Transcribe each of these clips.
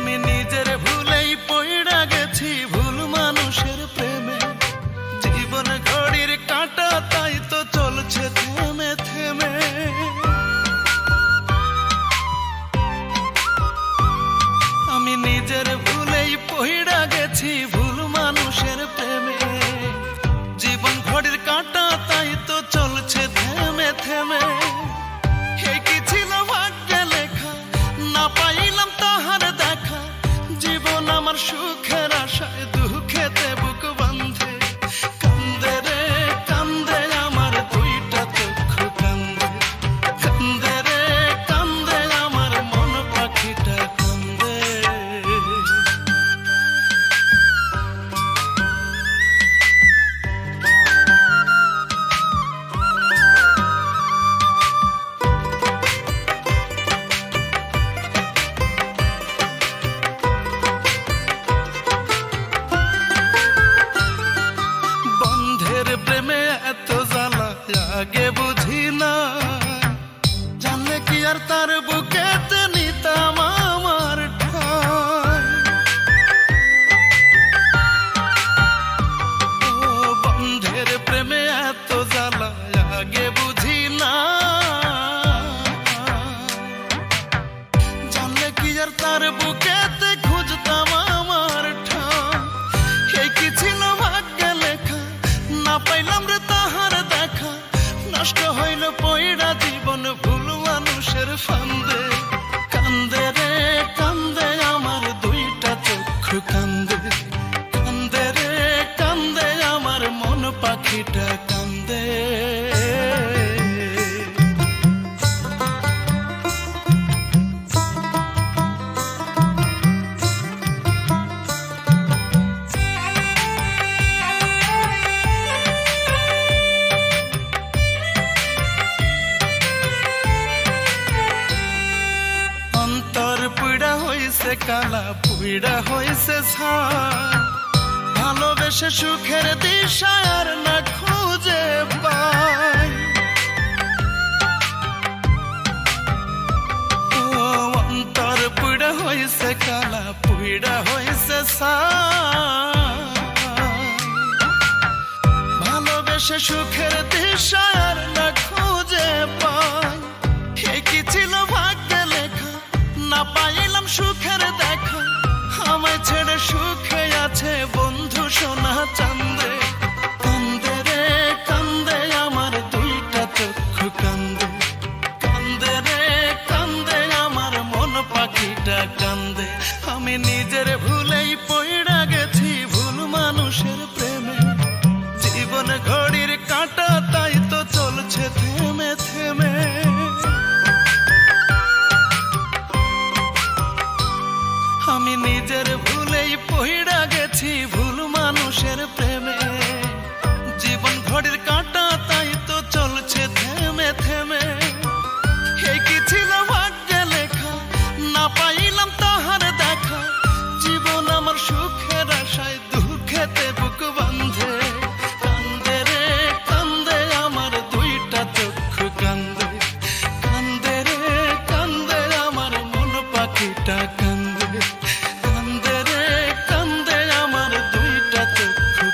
আমি নিজের ভুলেই পইড়া গেছি ভুল মানুষের প্রেমে। জীবন ঘড়ির কাঁটা তাই তো চলছে থেমে থেমে। আমি নিজের ভুলেই পইড়া গেছি ভুল মানুষের প্রেমে। জীবন ঘড়ির কাঁটা তাই তো চলছে থেমে থেমে। হে কি ছিল ভাগ্যে লেখা, না পাইলাম তাহার দেখা। জীবন আমার সুখের আশায় দুঃখেতে বুক বাঁধে। কান্দে রে কান্দে আমার দুইটা চক্ষু কান্দে। কান্দে রে কান্দে আমার মন পাখিটা কান্দে। প্রেমে এত জ্বালা আগে বুঝি না, জানলে কি আর তার বুকেতে নিতাম আমার ঠাঁই। ও বন্ধের প্রেমে এত জ্বালা আগে বুঝি না, জানলে কি আর তার বুকেতে খুঁজতাম আমার ঠাঁই। এই কি ছিল ভাগ্যে লেখা, না পাইলাম রে তাহার দেখা। নষ্ট হইল পয়ড়া জীবন ভুল মানুষের ফান্দে। কান্দে রে কান্দে আমার দুইটা চক্ষু কান্দে। কান্দে রে কান্দে আমার মন পাখিটা কান্দে। পুইড়া হইছে কালা পুইড়া হইছে ছাই। ভালোবেসে সুখের দিশা আর না খুঁজে পাই। ও অন্তর পুইড়া হইছে কালা পুইড়া হইছে ছাই। ভালোবেসে সুখের দিশা আর না খুঁজে পাই। হে কি ছিল ভাগ্যে লেখা, না পাইলাম সুখের দেখা। আমায় ছেড়ে সুখে আছে বন্ধু সোনা চান্দে। কান্দে রে কান্দে আমার দুইটা চক্ষু কান্দে। কান্দে রে কান্দে আমার মন পাখিটা কান্দে। আমি নিজের ভুলেই পইড়া গেছি ভুল মানুষের প্রেমে। জীবন ঘড়ির কাঁটা তাই তো চলছে থেমে থেমে। আমি নিজের ভুলেই পইড়া গেছি ভুল মানুষের প্রেমে। জীবন ঘড়ির কাঁটা তাই তো চলছে থেমে থেমে। হে কি ছিল ভাগ্যে লেখা, না পাইলাম তাহার দেখা। জীবন আমার সুখের আশায় দুঃখেতে বুক বাঁধে। কান্দে রে কান্দে আমার দুইটা চক্ষু কান্দে। কান্দে রে কান্দে আমার মন পাখিটা কান্দে। কান্দে রে কান্দে আমার দুইটা চক্ষু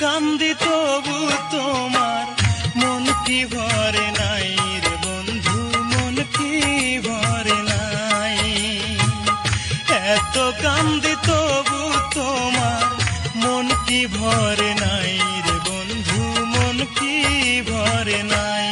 কান্দি তবু তোমার মন কি ভরে নাই রে বন্ধু, মন কি ভরে নাই। এত কান্দি তবু তোমার মন কি ভরে নাই রে বন্ধু, মন কি ভরে নাই।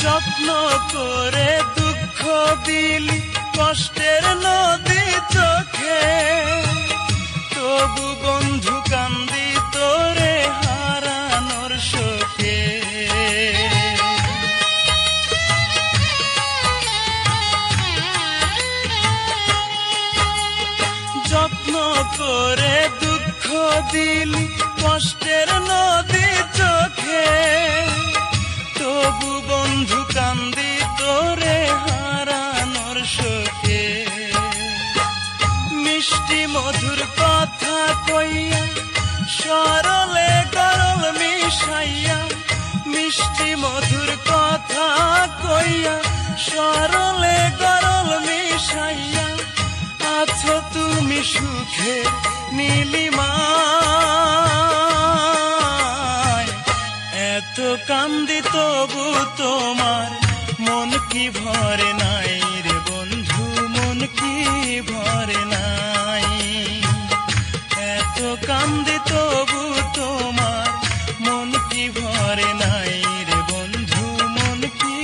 যত্ন করে দুঃখ দিলি কষ্টের নদী চোখে, তবু বন্ধু কান্দি তোরে হারানোর শোকে। যত্ন করে দুঃখ দিলি কষ্টের নদী চোখে, তবু বন্ধু কান্দি তোরে হারানোর শোকে। মিষ্টি মধুর কথা কইয়া সরলে গরল মিশাইয়া, মিষ্টি মধুর কথা কইয়া সরলে গরল মিশাইয়া, আছো তুমি সুখে নীলিমায়। এত কান্দি তবু তোমার মন কি ভরে নাই রে বন্ধু, মন কি ভরে নাই। এত কান্দি তবু তোমার মন কি ভরে নাই রে বন্ধু, মন কি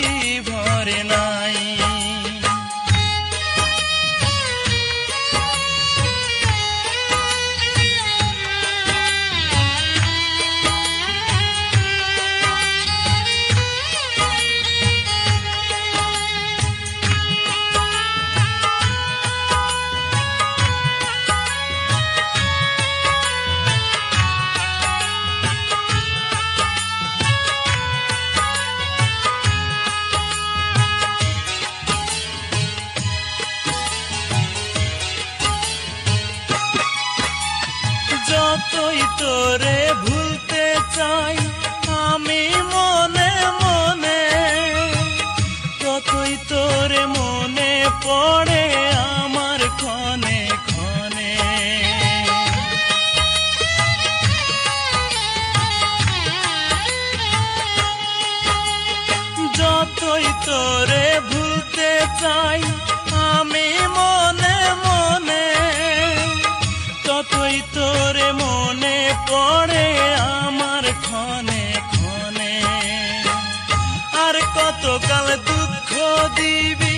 ভরে নাই। যতই তোরে ভুলতে চাই আমি মনে মনে, ততই তোরে মনে পড়ে আমার ক্ষণে ক্ষণে। যতই তোরে ভুলতে চাই আমি মনে মনে, ততই তোরে মনে পড়ে আমার ক্ষণে ক্ষণে। আর কতকাল দুঃখ দিবি,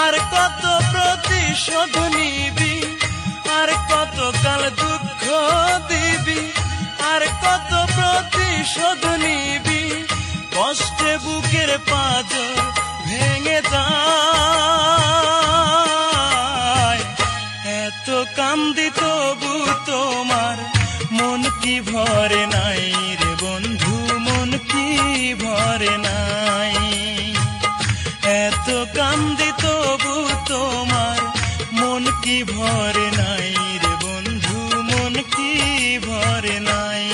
আর কত প্রতিশোধ নিবি, আর কতকাল দুঃখ দিবি, আর কত প্রতিশোধ নিবি। কষ্টে বুকের পাঁজর ভেঙে যায়, এত কান্দি তবু তোমার মন কি ভরে নাই রে বন্ধু, মন কি ভরে নাই। এত কান্দি তবু তোমার মন কি ভরে নাই রে বন্ধু, মন কি ভরে নাই।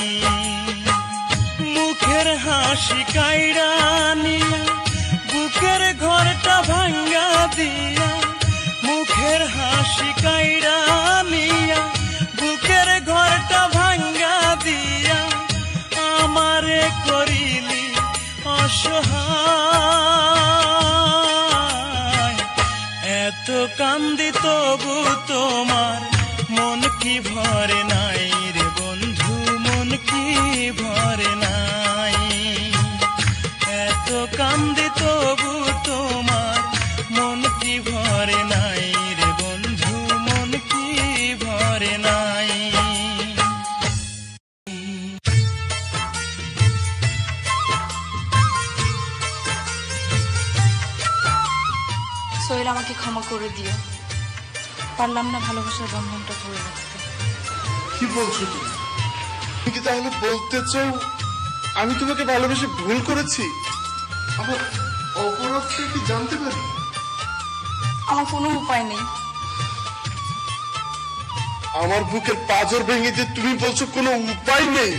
মুখের হাসি কাইড়া নিয়া বুকের ঘরটা ভাঙ্গা দিয়া, মুখের হাসি কাইড়া নিয়া বুকের ঘরটা ভাঙ্গা দিয়া, আমারে করিলি অসহায়। এত কান্দি তবু তোমার মন কি ভরে নাই রে বন্ধু, মন কি ভরে নাই। এত কান্দি তবু তোমার মন কি ভরে নাই রে বন্ধু, মন কি ভরে নাই। সোহেল, আমাকে ক্ষমা করে দিও। পারলাম না ভালোবাসার বন্ধনটা ধরে রাখতে। কি বলছো তুমি? তুমি কি তাহলে বলতে চাও আমি তোমাকে ভালোবেসে ভুল করেছি? আমার অপরাধটা কি জানতে পারি? আমার কোনো উপায় নেই। আমার বুকের পাঁজর ভেঙে দিয়ে তুমি বলছো কোনো উপায় নেই?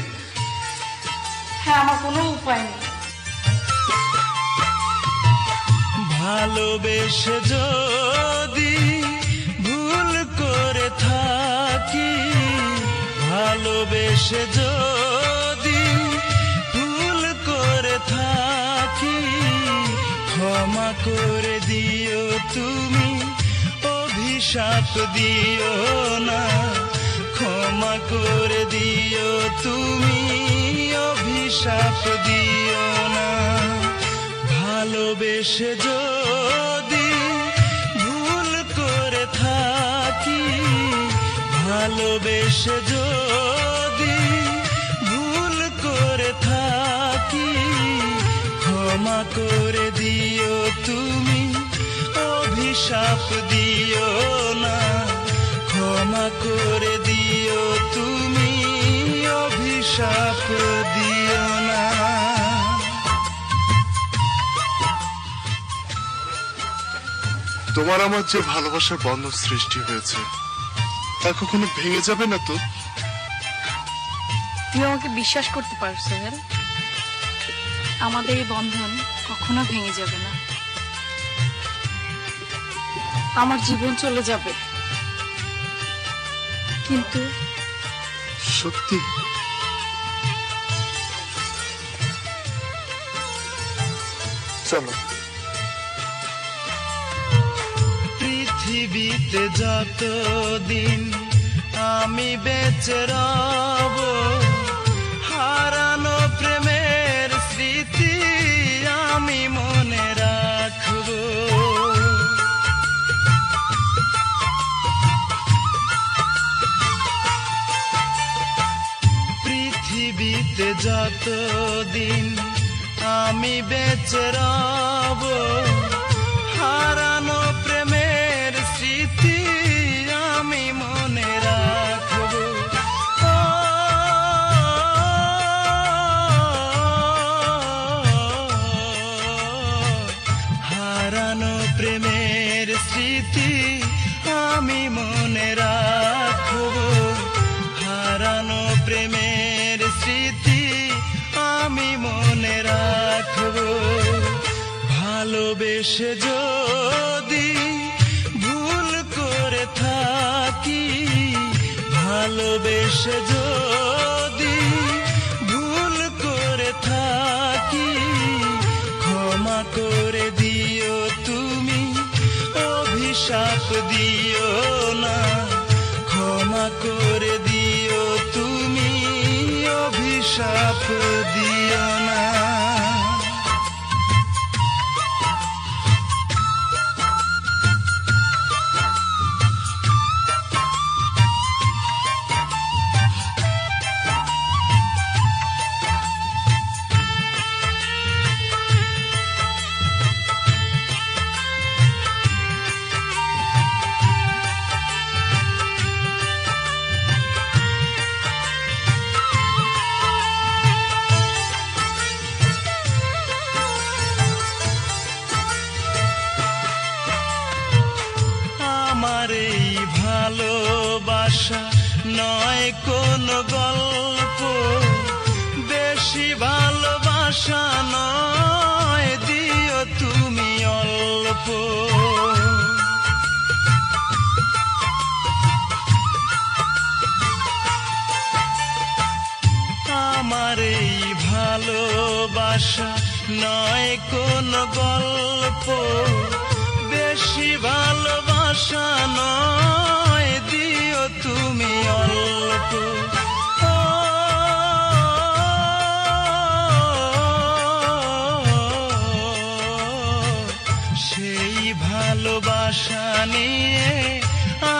হ্যাঁ, আমার কোনো উপায় নেই। ভালোবেসে যদি ভুল করে থাকি, ভালোবেসে যদি ভুল করে থাকি, ক্ষমা করে দিও তুমি, অভিশাপ দিও না। ক্ষমা করে দিও তুমি, অভিশাপ দিও না। ভালোবেসে যদি ভুল করে থাকি, ভালোবেসে যদি ভুল করে থাকি, ক্ষমা করে দিও তুমি, অভিশাপ দিও না। ক্ষমা করে দিও তুমি, অভিশাপ দিও না। তোমার আমার যে ভালোবাসার বন্ধন সৃষ্টি হয়েছে তা কখনো ভেঙে যাবে না তো? তুই আমাকে বিশ্বাস করতে পারো সোহেল, আমাদের এই বন্ধন কখনো ভেঙে যাবে না। আমার জীবন চলে যাবে, কিন্তু সত্যি? চলো। পৃথিবীতে যতদিন আমি বেঁচে রব, হারানো প্রেমের স্মৃতি আমি মনে রাখব। পৃথিবীতে যতদিন আমি বেঁচে রব, হারানো প্রেমের স্মৃতি আমি মনে রাখব। হারানো প্রেমের স্মৃতি আমি মনে রাখব। হারানো প্রেমের স্মৃতি আমি মনে রাখব। ভালোবেসে যদি ভুল করে থাকি, ভালোবেসে যদি ভুল করে থাকি, ক্ষমা করে দিও তুমি, অভিশাপ দিও না। ক্ষমা করে দিও তুমি, অভিশাপ দিও না। আমার এই ভালোবাসা নয় কোন গল্প, বেশি ভালোবাসা নয়, দিও তুমি অল্প। আমার এই ভালোবাসা নয় কোন গল্প, বেশি ভালোবাসা নয়, দিও তুমি অল্প। সেই ভালোবাসা নিয়ে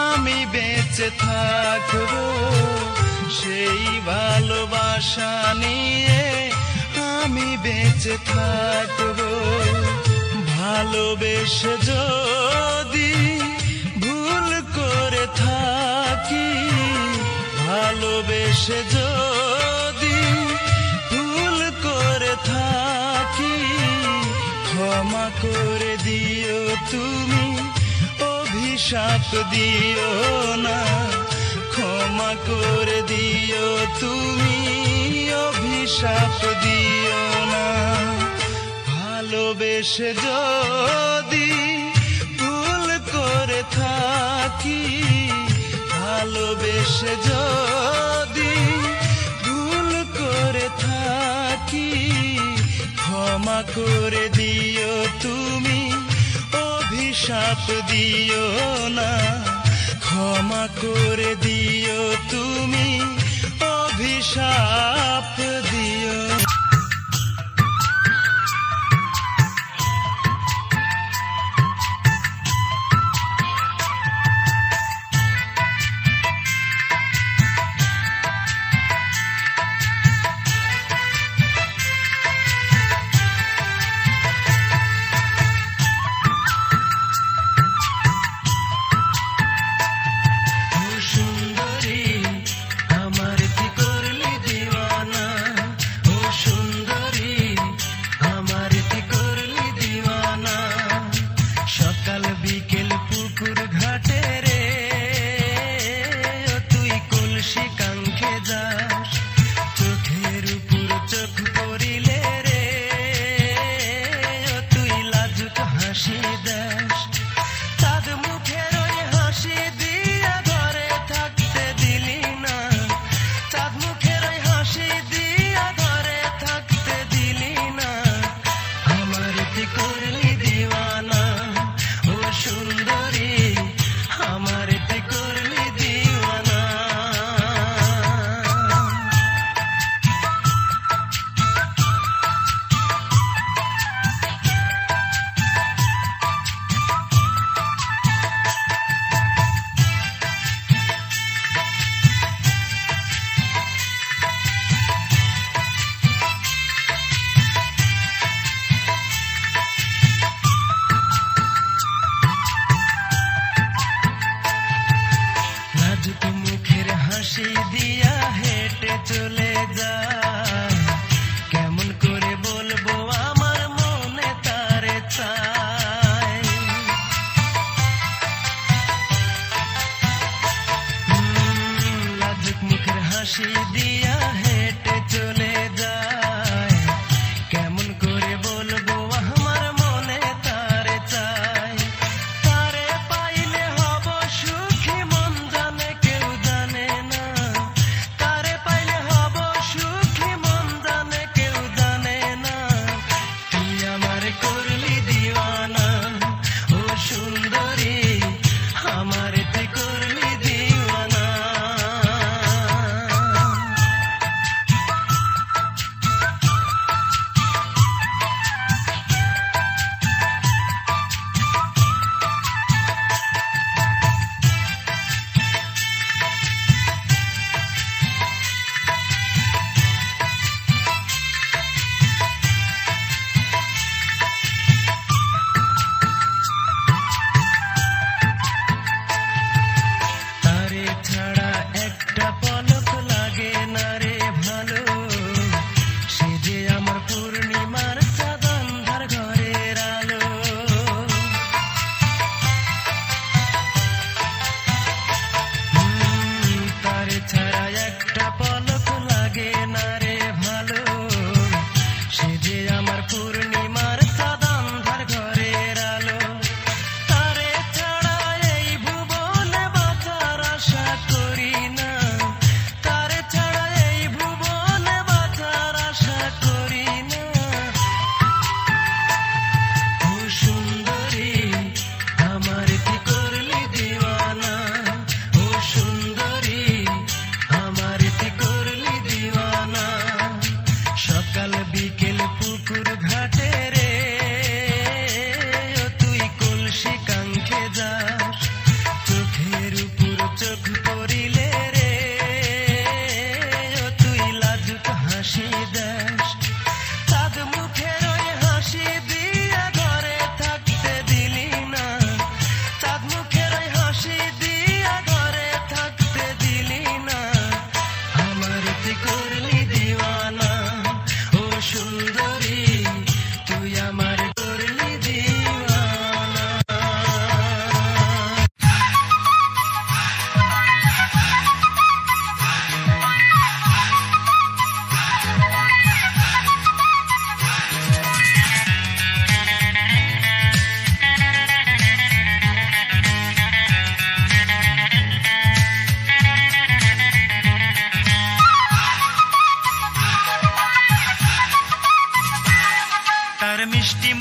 আমি বেঁচে থাকব। সেই ভালোবাসা নিয়ে আমি বেঁচে থাকব। ভালোবেসে যদি ভুল করে ভালোবেসে যদি ভুল করে থাকি ক্ষমা করে দিও তুমি, অভিশাপ দিও না। ক্ষমা করে দিও তুমি, অভিশাপ দিও না। ভালোবেসে যদি ভুল করে থাকি, ভালোবেসে যদি ভুল করে থাকি ক্ষমা করে দিও তুমি, অভিশাপ দিও না। ক্ষমা করে দিও তুমি, অভিশাপ দিও। সুন্দর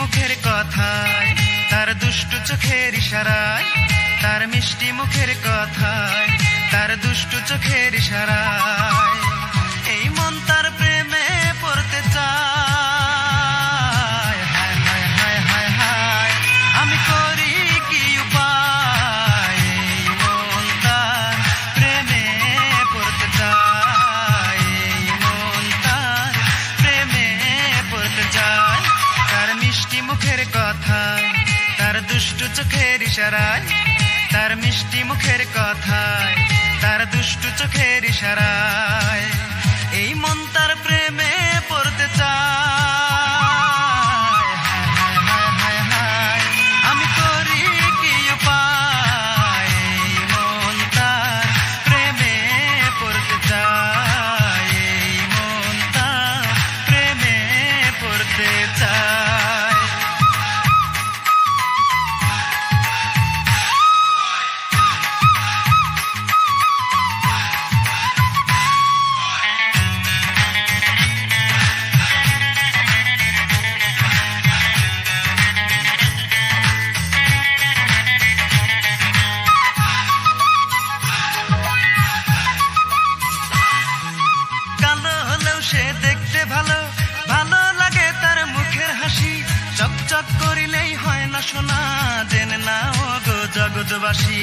মুখের কথায়, তার দুষ্টু চোখের ইশারায়, তার মিষ্টি মুখের কথায়, তার দুষ্টু চোখের ইশারায় এই মন তার প্রেমে পড়তে চায়। হায় হায় হায় হায় হায়, আমি করি কি উপায়, এই মন তার প্রেমে পড়তে চায়, এই মন তার প্রেমে পড়তে চায়। তার মিষ্টি মুখের কথায়, তার দুষ্টু চোখের ইশারায়, তার মিষ্টি মুখের কথায়, তার দুষ্টু চোখের ইশারায় এই মন তার প্রেমে পড়তে চায়। হায় হায় হায় হায়, আমি করি কি উপায়, এই মন তার প্রেমে পড়তে চায়, এই মন তার প্রেমে পড়তে চায়। কালো হলেও সে দেখতে ভালো, ভালো লাগে তার মুখের হাসি, চকচক করিলেই হয় না সোনা, জেনে না ও গো জগৎবাসী।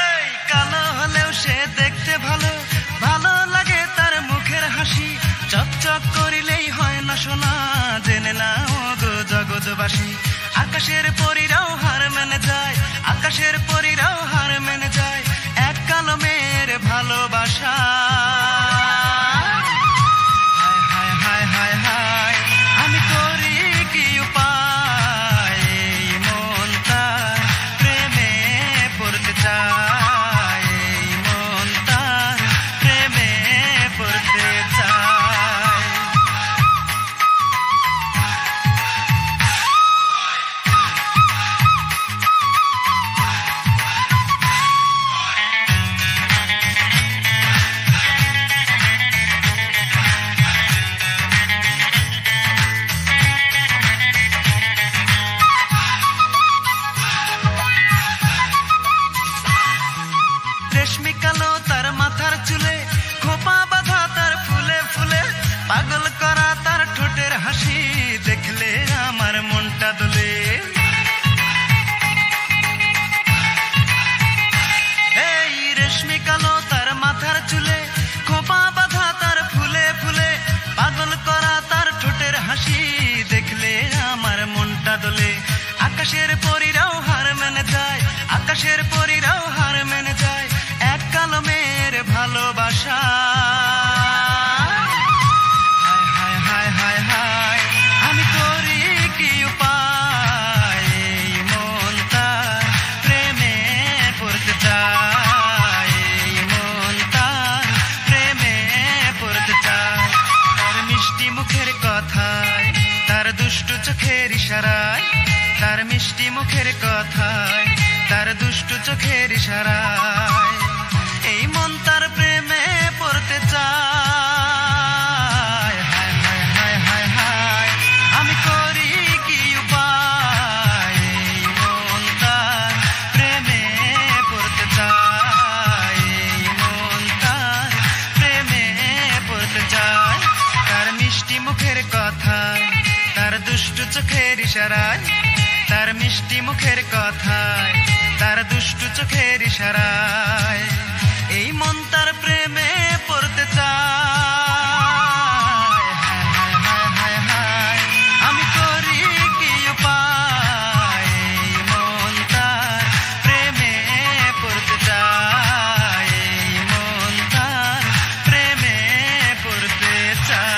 এই কালো হলেও সে দেখতে ভালো, ভালো লাগে তার মুখের হাসি, চকচক করিলেই হয় না সোনা, জেনে না ও গো জগৎবাসী। আকাশের পরীরাও হার মেনে যায়, আকাশের পরীরাও হার মেনে যায় এক কালো মেয়ের ভালোবাসা। হায় হায় হায় হায় হায়, আমি করি কি উপায়, এই মন তার প্রেমে পড়তে চায়, এই মন তার প্রেমে পড়তে চায়। রেশমি কালো তার মাথার চুলে, খোপা বাঁধা তার ফুলে ফুলে, পাগল করা তার ঠোঁটের হাসি, দেখলে আমার মনটা দোলে। এই রেশমি কালো তার মাথার চুলে, খোপা বাঁধা তার ফুলে ফুলে, পাগল করা তার ঠোঁটের হাসি, দেখলে আমার মনটা দোলে। আকাশের পরীরাও হার মেনে যায়, আকাশের পরীরাও হার মেনে যায় এক কালো মেয়ের ভালোবাসা। হায় হায় হায় হায় হায়, আমি করি কি উপায়, এই মন তার প্রেমে পড়তে চায়, এই মন তার প্রেমে পড়তে চায়। তার মিষ্টি মুখের কথায়, তার দুষ্টু চোখের ইশারায়, তার মিষ্টি মুখের কথায়, তার দুষ্টু চোখের ইশারায় এই মন তার প্রেমে পড়তে চায়। হায় হায় হায় হায় হায়, আমি করি কি উপায়, এই মন তার প্রেমে পড়তে চায়, এই মন তার প্রেমে পড়তে চায়। তার মিষ্টি মুখের কথায়, তার দুষ্টু চোখের ইশারায়, তার মিষ্টি মুখের কথায়, তার দুষ্টু চোখের ইশারায় এই মন তার প্রেমে পড়তে চায়। হায় হায় হায় হায় হায়, আমি করি কি উপায়, এই মন তার প্রেমে পড়তে চায়, এই মন তার প্রেমে পড়তে চায়।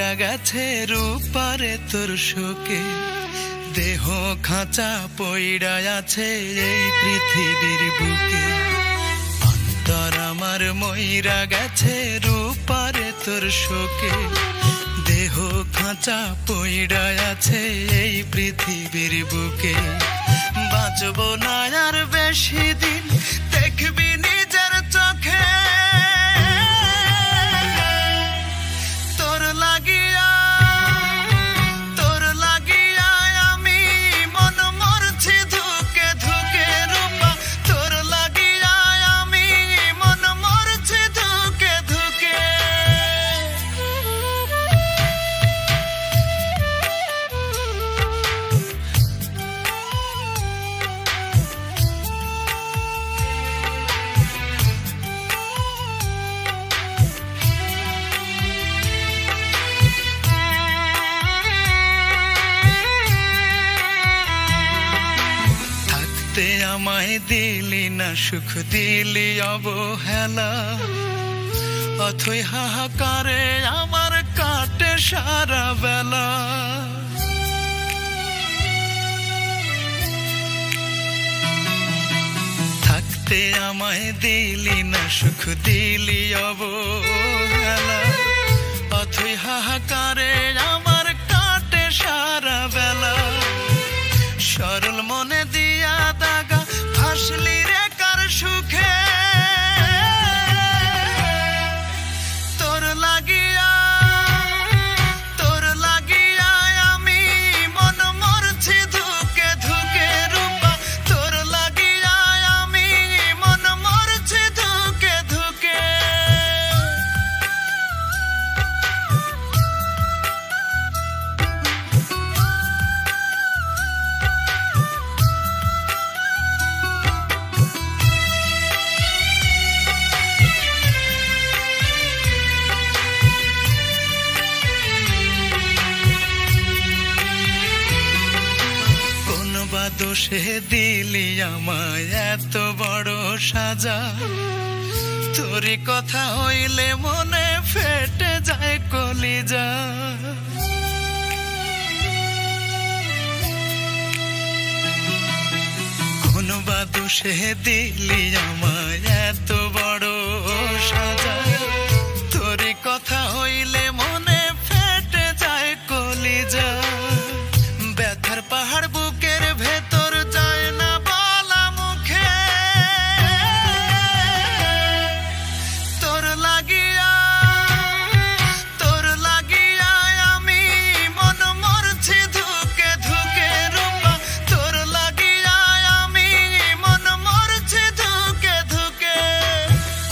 মইরা গেছে রূপারে তোর শোকে, দেহ খাঁচা পইড়া আছে এই পৃথিবীর বুকে। অন্তর আমার মইরা গেছে রূপারে তোর শোকে, দেহ খাঁচা পইড়া আছে এই পৃথিবীর বুকে। বাঁচবো না আর বেশি দিন, দেখবি নিজের চোখে তোর লাগিয়া, তোর লাগিয়া আমি মন মরছি ধুকে ধুকে রূপা, তোর লাগিয়া আমি মন মরছি ধুকে ধুকে। থাকতে আমায় দিলি না সুখ, দিলি অবহেলা, অথই হাহাকারে আমার কাটে সারা বেলা। থাকতে আমায় দিলি না সুখ, দিলি অবহেলা, অথই হাহাকারে আমার কাটে সারা বেলা। সরল মনে দিয়া দাগা ফাঁসলি রে কার সুখে, তোর লাগিয়া, তোর লাগিয়া আমি মন মরছি ধুকে ধুকে রূপা, তোর লাগিয়া আমি মন মরছি ধুকে ধুকে। দোষে দিলি আমায় এত বড় সাজা, তোরই কথা হইলে মনে ফেটে যায় কলিজা। কোন বা দোষে দিলি আমায় এত বড় সাজা, তোরই কথা হইলে মনে ফেটে যায় কলিজা। ব্যথার পাহাড় বুকের ভেতর যায় না বলা মুখে, তোর লাগিয়া, তোর লাগিয়া আমি মন মরছি ধুকে ধুকে রূপা, তোর লাগিয়া আমি মন মরছি ধুকে ধুকে।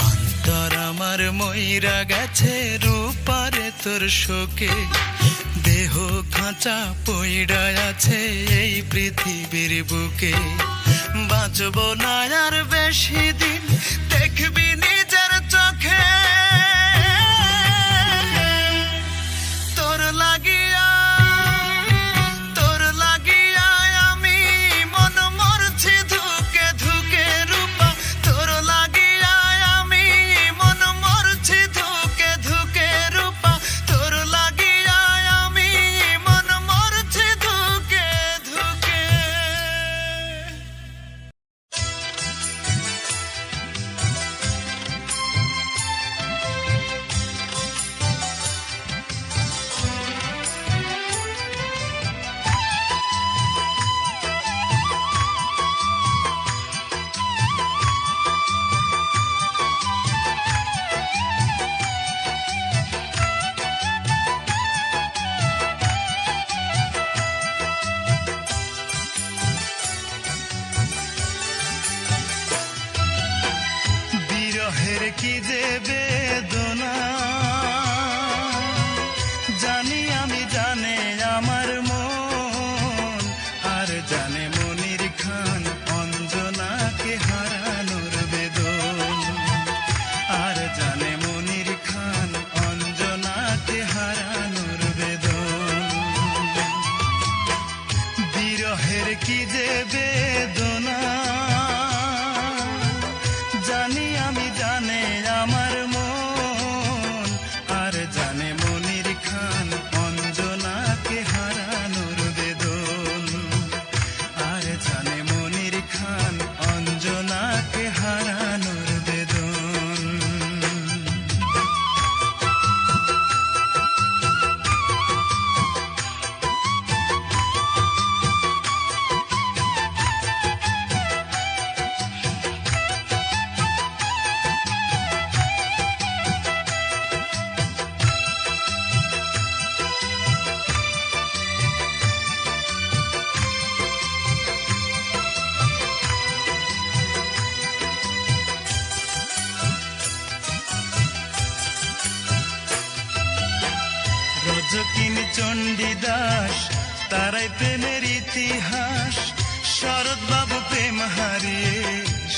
অন্তর আমার মইরা গেছে রূপারে তোর শোকে, দেহ খাঁচা পইড়া আছে এই পৃথিবীর বুকে। বাঁচবো না আর বেশি দিন, দেখবি নিজের চোখে তোর লাগিয়া, তোর লাগিয়া আমি মন মরছি ধুকে ধুকে রূপা, তোর লাগিয়া আমি মন মরছি ধুকে ধুকে রূপা, তোর লাগিয়া আমি মন মরছি ধুকে ধুকে। বিরহের কি যে বেদনা জানি আমি, জানে আমার মন, আর জানে মনির খান অঞ্জনাকে হারানোর বেদন, আর জানে মনির খান অঞ্জনাকে হারানোর বেদন। বিরহের কি যে বেদনা জানি আমি, জানে আমার মন, আর জানে মনির খান চণ্ডীদাস তারাই প্রেমের ইতিহাস। শরৎ বাবু প্রেম হারিয়ে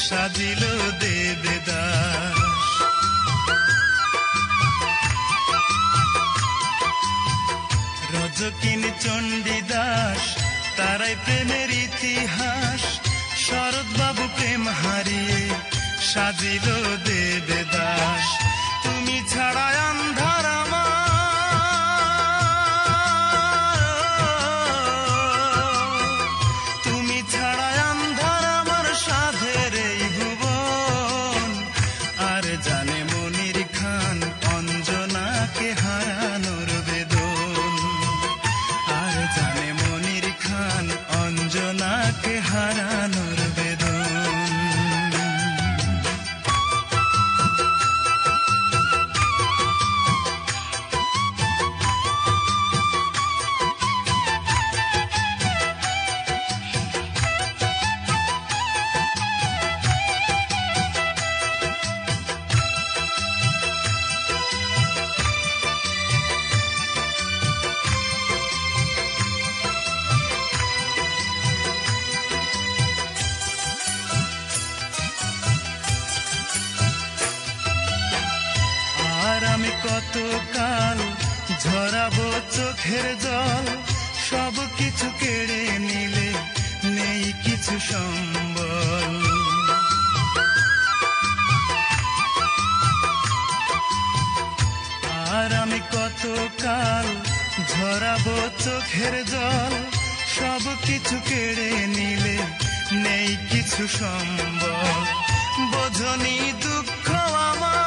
সাজিল দেবদাস। রজকিনী চণ্ডীদাস তারাই প্রেমের ইতিহাস। শরৎ বাবু প্রেম হারিয়ে সাজিল দেবদাস। তুমি ছাড়া আন্ধার তুমি ছাড়া আন্ধার আমার সাধের এই ভুবন। আর জানে মনির খান অঞ্জনাকে হারানোর বেদন। আর জানে মনির খান অঞ্জনাকে হারানোর বেদন। আর আমি কতকাল ঝরাবো চোখের জল। সব কিছু কেড়ে নিলে নেই কিছু সম্বল। আর আমি কতকাল ঝরাবো চোখের জল। সব কিছু কেড়ে নিলে নেই কিছু সম্বল। বোঝনি দুঃখ আমার,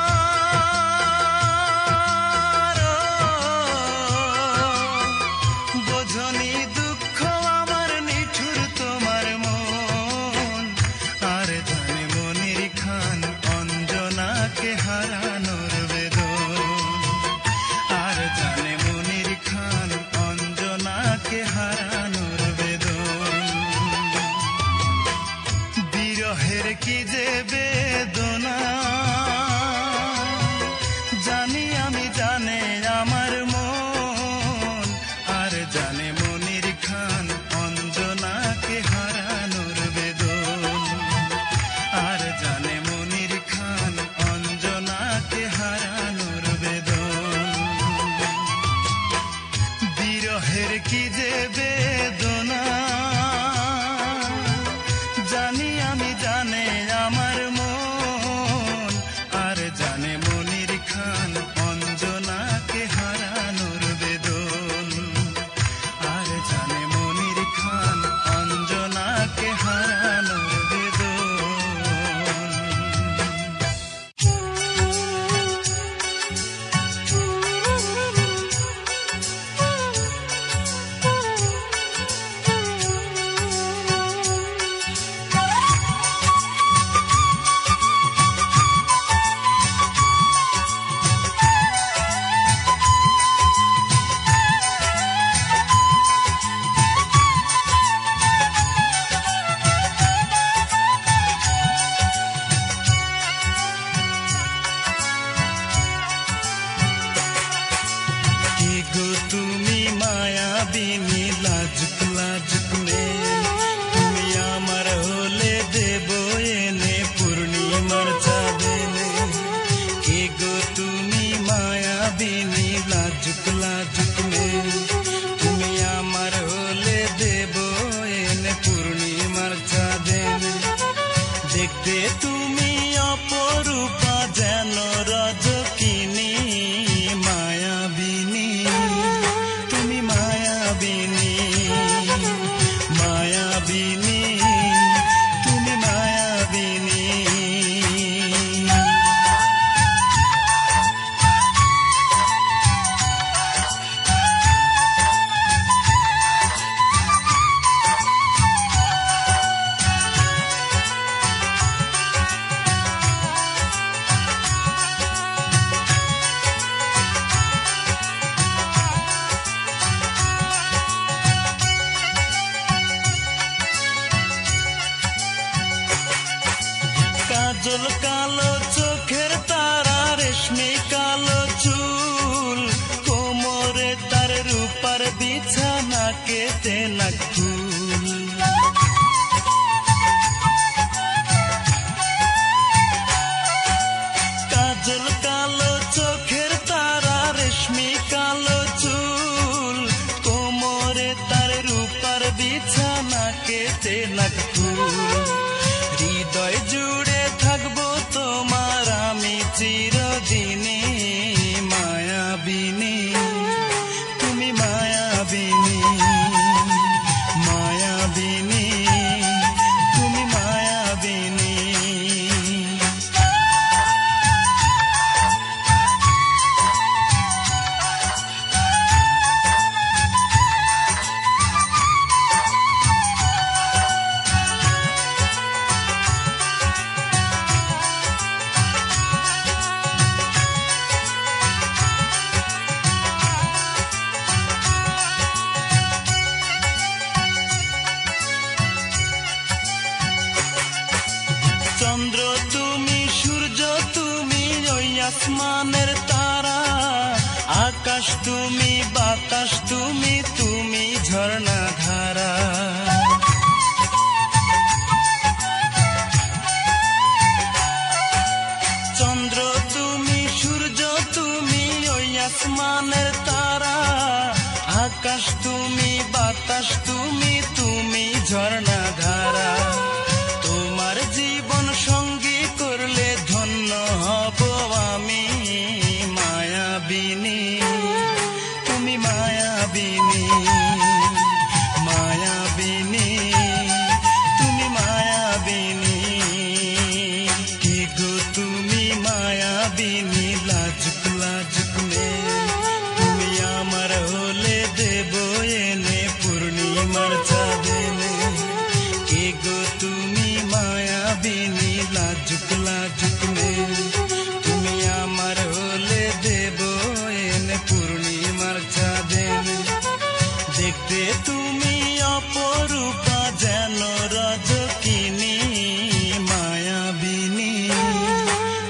বোঝনি দুঃখ আমার নিঠুর তোমার মন। আর জানে মনির খান অঞ্জনাকে হারানোর বেদন। আর জানে মনির খান অঞ্জনাকে হারানোর বেদন। বিরহের কি যে বেদনা জানি আমি, জানে আমার মন। আর জানে মনির খান অঞ্জনাকে হারানোর বেদন। আর জানে মনির খান অঞ্জনাকে হারানোর বেদন। বিরহের কি যে বেদনা জানি আমি, জানে আমার মন। আর জানে মনির খান অঞ্জনাকে হারানোর বেদন। আর জানে মনির খান অঞ্জনাকে হারানোর বেদন। কি গো তুমি মায়াবিনী লাজুক লাজুক মেয়ে। তুমি আমার হলে দেব এনে পূর্ণিমার চাঁদেনে। কি গো তুমি মায়াবিনী লাজুক লাজুক মেয়ে। তুমি আমার হলে দেব এনে পূর্ণিমার চাঁদেনে। দেখতে তুমি অপরূপা যেন রজকিনী মায়াবিনী। তুমি মায়াবিনী, মায়াবিনী, তুমি মায়াবিনী। কাজল কালো চোখের তারা, রেশমি কালো চুল, কোমরে তার রূপার বিছা নাকেতে নাক ফুল। কাজল কালো চোখের তারা, রেশমি কালো চুল, কোমরে তার রূপার বিছানা, কেটে নাক ফুল। হৃদয় জুড়ে থাকবো তোমার আমি চিরদিনে, মায়াবিনী তুমি মায়াবিনী, মায়াবিনী তুমি মায়াবিনী। চন্দ্র তুমি, সূর্য তুমি, ওই আসমানের তারা, আকাশ তুমি, বাতাস তুমি, তুমি ঝর্ণা ধারা। চন্দ্র তুমি, সূর্য তুমি, ওই আসমানের তারা, আকাশ তুমি, বাতাস তুমি, তুমি ঝর্ণা ধারা। তোমার জীবন সঙ্গী করলে ধন্য হব আমি, মায়াবিনী তুমি মায়াবিনী, মায়াবিনী তুমি মায়াবিনী। কি গো তুমি মায়াবিনী, লাজুক লাজুক মেয়ে, তুমি আমার হলে দেব এনে পূর্ণিমার চাঁদেনে। কে গো তুমি মায়াবিনী, লাজুক লাজুক মেয়ে, তুমি আমার হলে দেব এনে পূর্ণিমার চাঁদেনে। দেখতে তুমি অপরূপা যেন রজকিনী, মায়াবিনী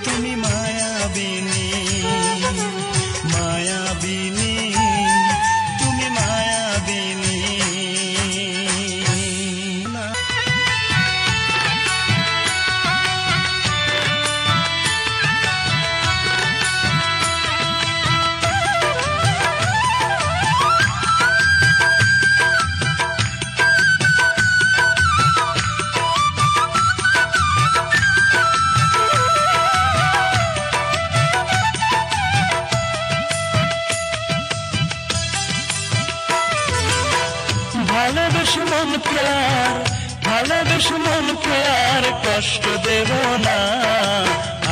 তুমি মায়াবিনী, মায়াবিনী তুমি মায়াবিনী। ভালোবেসে মন প্যার, ভালোবেসে মন প্যার, কষ্ট দেব না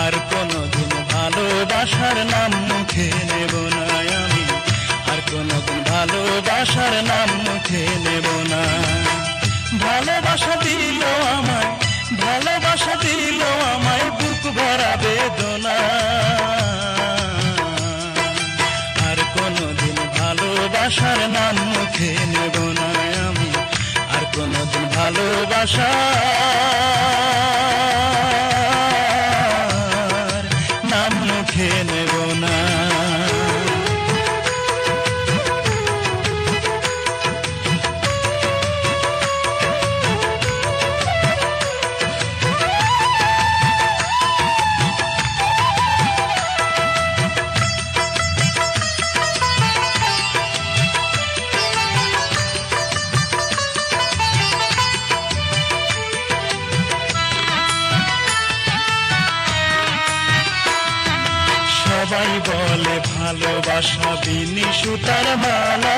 আর কোনদিন, ভালোবাসার নাম মুখে নেব না আমি, আর কোনদিন ভালোবাসার নাম মুখে নেব না। ভালোবাসা দিল আমায়, ভালোবাসা দিল আমায়, বুক ভরা বেদনা, আর কোনদিন ভালোবাসার নাম মুখে নেব না আমি, আর কোনদিন ভালোবাসার নাম মুখে নেব না। সবাই বলে ভালোবাসা বিনি সুতার মালা,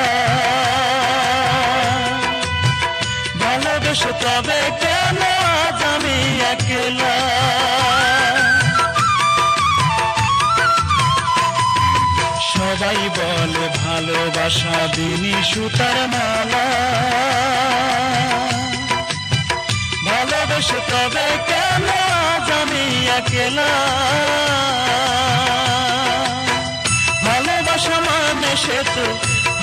ভালোবেসে তবে কেন আজ আমি একলা। সবাই বলে ভালোবাসা বিনি সুতার মালা, ভালোবেসে তবে কেন আজ আমি একলা। ভালোবাসা মানে সে তো,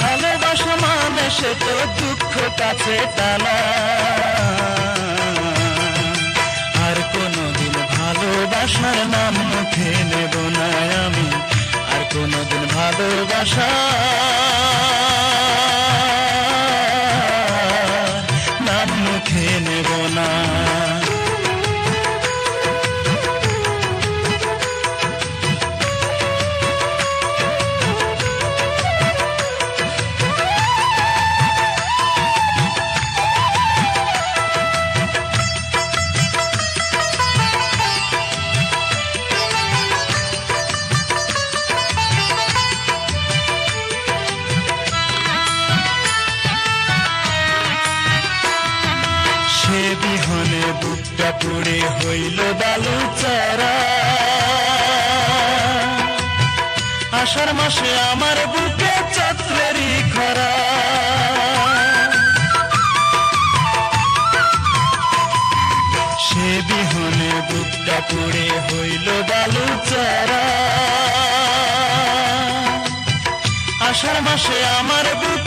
ভালোবাসা মানে সে তো দুঃখ কাছে টানা, আর কোনদিন ভালোবাসার নাম মুখে নেব না আমি, আর কোনদিন ভালোবাসা বুকটা পুড়ে হইল বালু চারা। আষাঢ় মাসে আমার বুকে চৈত্রেরই খরা। সে বিহনে বুকটা পুড়ে হইল বালু চারা। আষাঢ় মাসে আমার বুক